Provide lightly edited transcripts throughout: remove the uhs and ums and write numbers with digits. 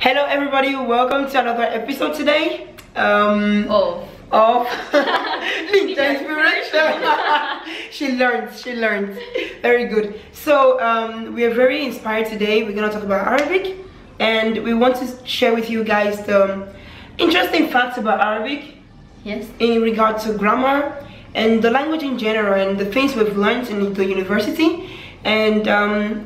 Hello everybody, welcome to another episode today of Linda Inspiration. She learns. Very good. So we are very inspired today. We're gonna talk about Arabic, and we want to share with you guys the interesting facts about Arabic. Yes. In regard to grammar and the language in general, and the things we've learned in the university, and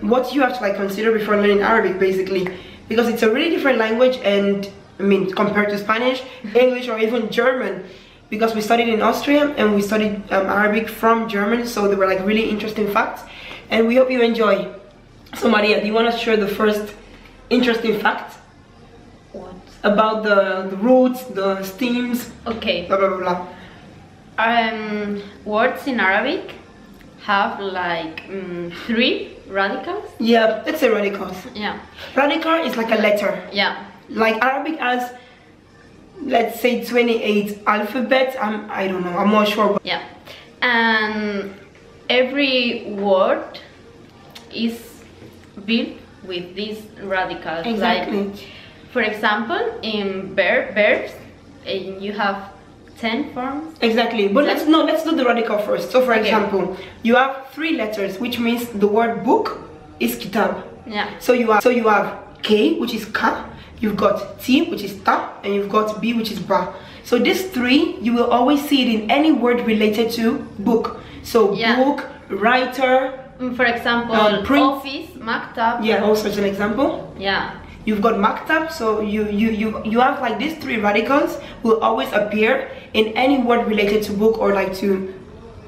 what you have to consider before learning Arabic, basically, because it's a really different language, and I mean compared to Spanish, English, or even German, because we studied in Austria and we studied Arabic from German, so they were really interesting facts, and we hope you enjoy. So Maria, do you want to share the first interesting fact? What? About the roots, the stems. Okay. Blah blah blah. Words in Arabic have 3 radicals. Yeah, let's say radicals. Yeah. Radical is like a letter. Yeah. Like Arabic has, let's say, 28 alphabets. I don't know, I'm not sure. But yeah. And every word is built with these radicals. Exactly. For example, in verbs, you have 10 forms. Exactly, but let's do the radical first. So for example, you have 3 letters, which means the word book is kitab. Yeah. So you have K, which is ka, you've got T, which is ta, and you've got B, which is ba. So these 3, you will always see it in any word related to book. So book, writer. For example, office, maktab. Yeah, also as an example. Yeah. You've got maktab, so you have these 3 radicals will always appear in any word related to book, or to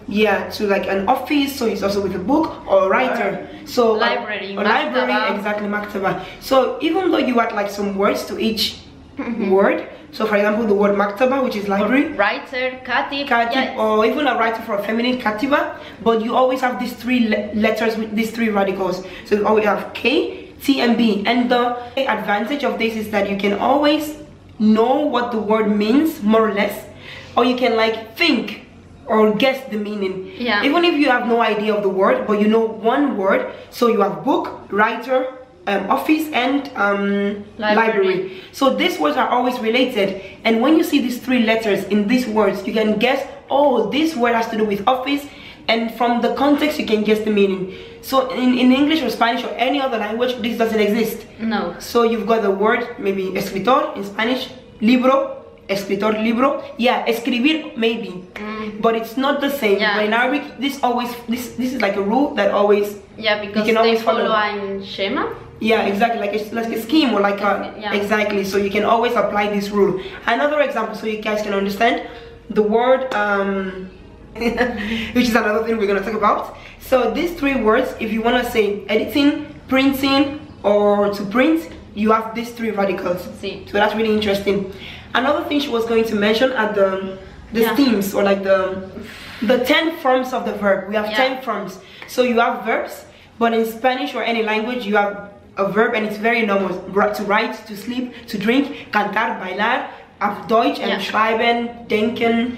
an office, so it's also with a book, or writer. So library, library, exactly, maktaba. So even though you add some words to each word, so for example the word maktaba, which is library, or writer, katib, yes, or even a writer for a feminine, katiba, but you always have these 3 letters with these 3 radicals. So you always have K, T, and B, and the advantage of this is that you can always know what the word means, more or less, or you can think or guess the meaning. Yeah. Even if you have no idea of the word, but you know one word, so you have book, writer, office, and library. So these words are always related, and when you see these 3 letters in these words, you can guess, oh, this word has to do with office, and from the context you can guess the meaning. So in English or Spanish or any other language, this doesn't exist. No. So you've got the word, maybe escritor in Spanish, libro, escritor, libro. Yeah, escribir maybe, but it's not the same. Yeah. But in Arabic, this is like a rule that always, because you can always follow a schema. Yeah, exactly, like a scheme, or exactly. So you can always apply this rule. Another example, so you guys can understand the word which is another thing we're gonna talk about. So these 3 words, if you want to say editing, printing, or to print, you have these 3 radicals. See. So that's really interesting. Another thing she was going to mention are the stems, or the 10 forms of the verb. We have 10 forms. So you have verbs, but in Spanish or any language, you have a verb, and it's very normal: to write, to sleep, to drink, cantar, bailar, auf Deutsch, and schreiben, denken,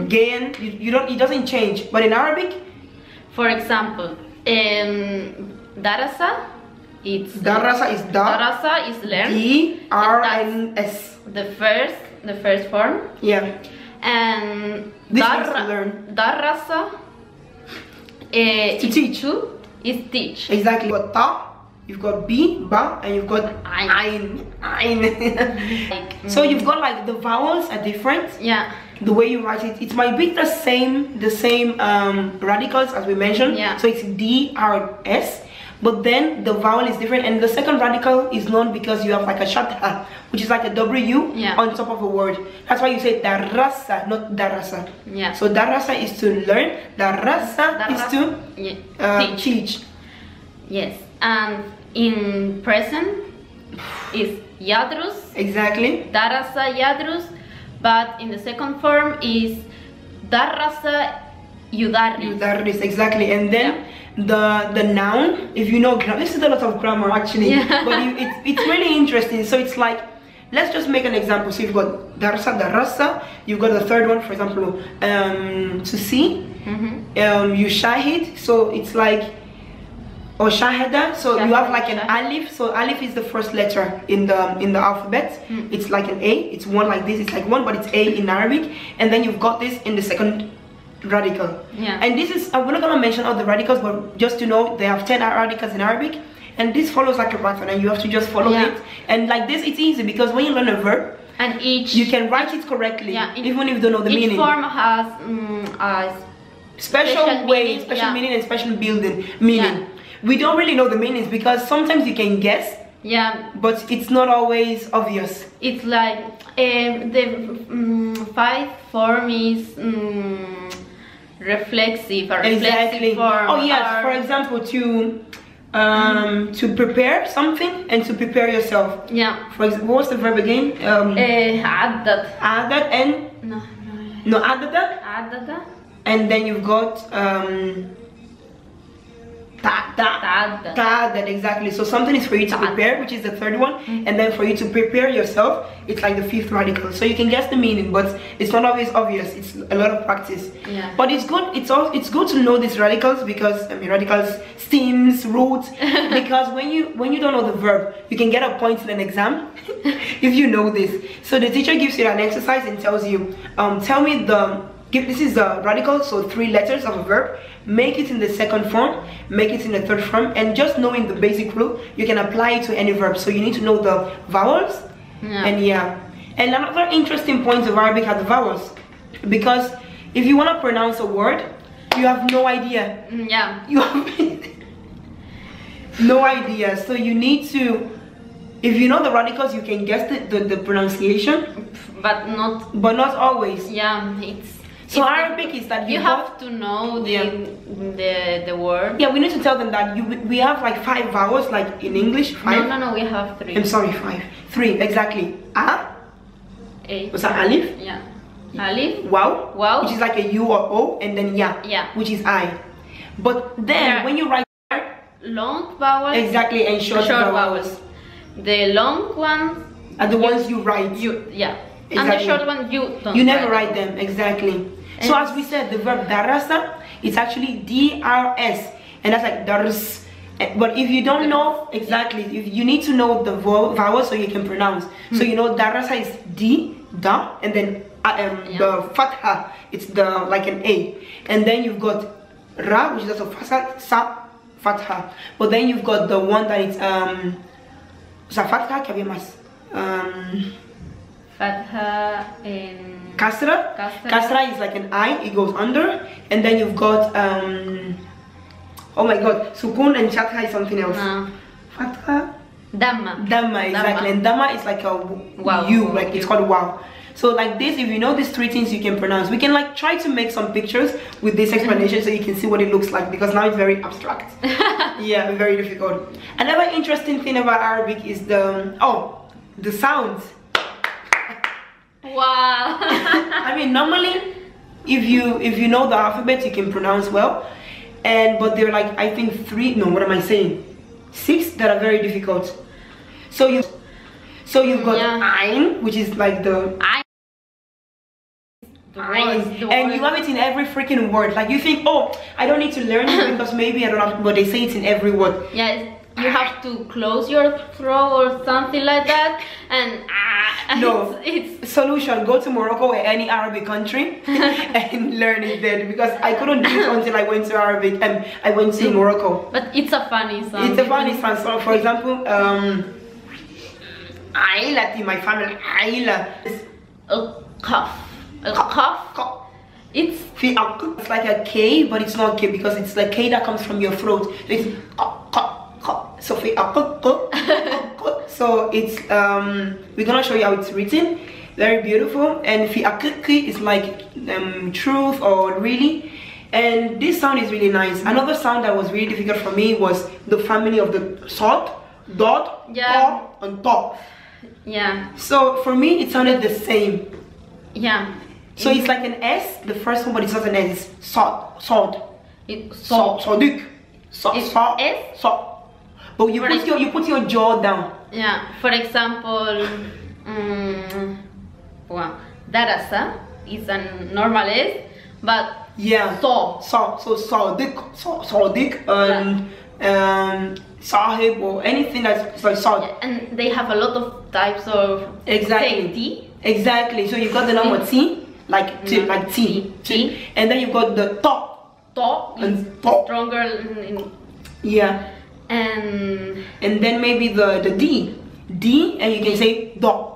gehen. It doesn't change. But in Arabic, for example, darasa, it's darasa is darasa is learn. D-R-N-S. The first form. Yeah. And this means to learn. Darasa to teach. Is teach. Exactly. You've got ta, you've got b, ba, and you've got ein. So you've got the vowels are different. Yeah. The way you write it might be the same radicals as we mentioned. Yeah. So it's D, R, S, but then the vowel is different, and the second radical is known because you have a shatha, which is like a W on top of a word. That's why you say darasa, not darasa. Yeah. So darasa is to learn, darasa is to teach. Yes. And in present is yadrus. Exactly. Darasa yadrus. But in the second form is darasa yudarris. Yudarris, exactly. And then the noun, if you know, this is a lot of grammar actually, but it's really interesting. So it's let's just make an example. So you've got darasa, darasa. You've got the third one, for example, to see. You shahid. So it's or shahada. So you have like an Shahada. alif. So alif is the first letter in the alphabet. It's like an A. It's one like this. It's like one, but it's A in Arabic. And then you've got this in the second radical. Yeah. And this is, I'm not gonna mention all the radicals, but just to know, they have 10 radicals in Arabic. And this follows like a pattern, and you have to just follow it. And like this, it's easy because when you learn a verb, and each you can write it correctly, even if you don't know the each meaning. form has a Special way, meaning, special meaning, and special meaning. We don't really know the meanings because sometimes you can guess, but it's not always obvious. It's like the five form is reflexive, a reflexive form. Oh yes, for example, to prepare something and to prepare yourself. Yeah. For example, what's the verb again? عدد. عدد and no عدد. عدد. And then you've got تعدد, exactly. So something is for you to prepare, which is the third one, and then for you to prepare yourself, it's like the fifth radical. So you can guess the meaning, but it's not always obvious. It's a lot of practice. But it's good. It's good to know these radicals because radicals, stems, roots. Because when you don't know the verb, you can get a point in an exam if you know this. So the teacher gives you an exercise and tells you, tell me this is the radical, so 3 letters of a verb. Make it in the second form, make it in the third form, and just knowing the basic rule, you can apply it to any verb. So you need to know the vowels, and another interesting point of Arabic are the vowels, because if you want to pronounce a word, you have no idea. You have no idea. So you need to, if you know the radicals, you can guess the pronunciation, but not always. So Arabic is that you have to know the word. Yeah, we need to tell them that we have like 5 vowels, like in English. 5. No, we have 3. I'm sorry, 5. 3 exactly. A. What's that? Alif. Alif. Wow. Which is like a U or O, and then which is I. But then when you write long vowels. Exactly, and short vowels. The long ones are the ones you write. Exactly. And the short ones you never write them. Exactly. So as we said, the verb darasa, it's actually DRS, and that's like dars. But if you don't know exactly, if you need to know the vowel so you can pronounce. So you know darasa is D, da, and then the fatha, it's like an A, and then you've got ra, which is also fatha. But then you've got the one that it's fatha que había más. Fatha and Kasra. Kasra is like an I, it goes under, and then you've got oh my god, sukun and shatha is something else. Fatha. Dhamma, exactly. And dhamma is like a wow. Like it's called wow. So like this, if you know these 3 things, you can pronounce. We can like try to make some pictures with this explanation so you can see what it looks like, because now it's very abstract. Very difficult. Another interesting thing about Arabic is the sounds. Wow. I mean, normally if you know the alphabet, you can pronounce well, but there are like, I think 6 that are very difficult. So you've got ein, which is like the and you have it in every freaking word. Like you think, oh, I don't need to learn it because maybe I don't have, but they say it's in every word. You have to close your throat or something like that, and no, it's solution. Go to Morocco or any Arabic country and learn it there, because I couldn't do it until I went to Arabic and I went to Morocco. But it's a funny sound. It's a funny sound. So for example, Ailati, my family, Aila. It's like a K, but it's not K because it's like K that comes from your throat. It's so it's we're gonna show you how it's written. Very beautiful. And fi is like truth or really. And this sound is really nice. Another sound that was really difficult for me was the family of the salt, dot, ta, and top. So for me, it sounded the same. So it's like an S, the first one, but it's not an S. It's salt. Sadiq. Salt. But you put your jaw down. For example, darasa is a normal S, but so sadiq sahib or anything that's like salt. And they have a lot of types of tea. Exactly. So you've got the number T, like T, like T, and then you've got the top and stronger. Yeah. And then maybe the D, and you can say do.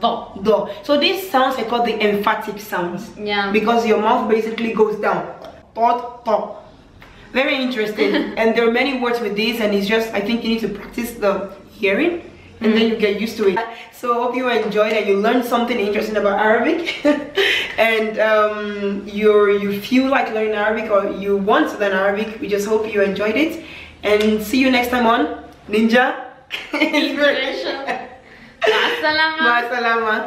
Do. So these sounds are called the emphatic sounds. Yeah. Because your mouth basically goes down. To. Very interesting. And there are many words with this, and it's just, I think you need to practice the hearing, and then you get used to it. So I hope you enjoyed and you learned something interesting about Arabic. And you feel like learning Arabic, or you want to learn Arabic. We just hope you enjoyed it. And see you next time on Ninja Inspiration. Ma'asalama. Ma'asalama.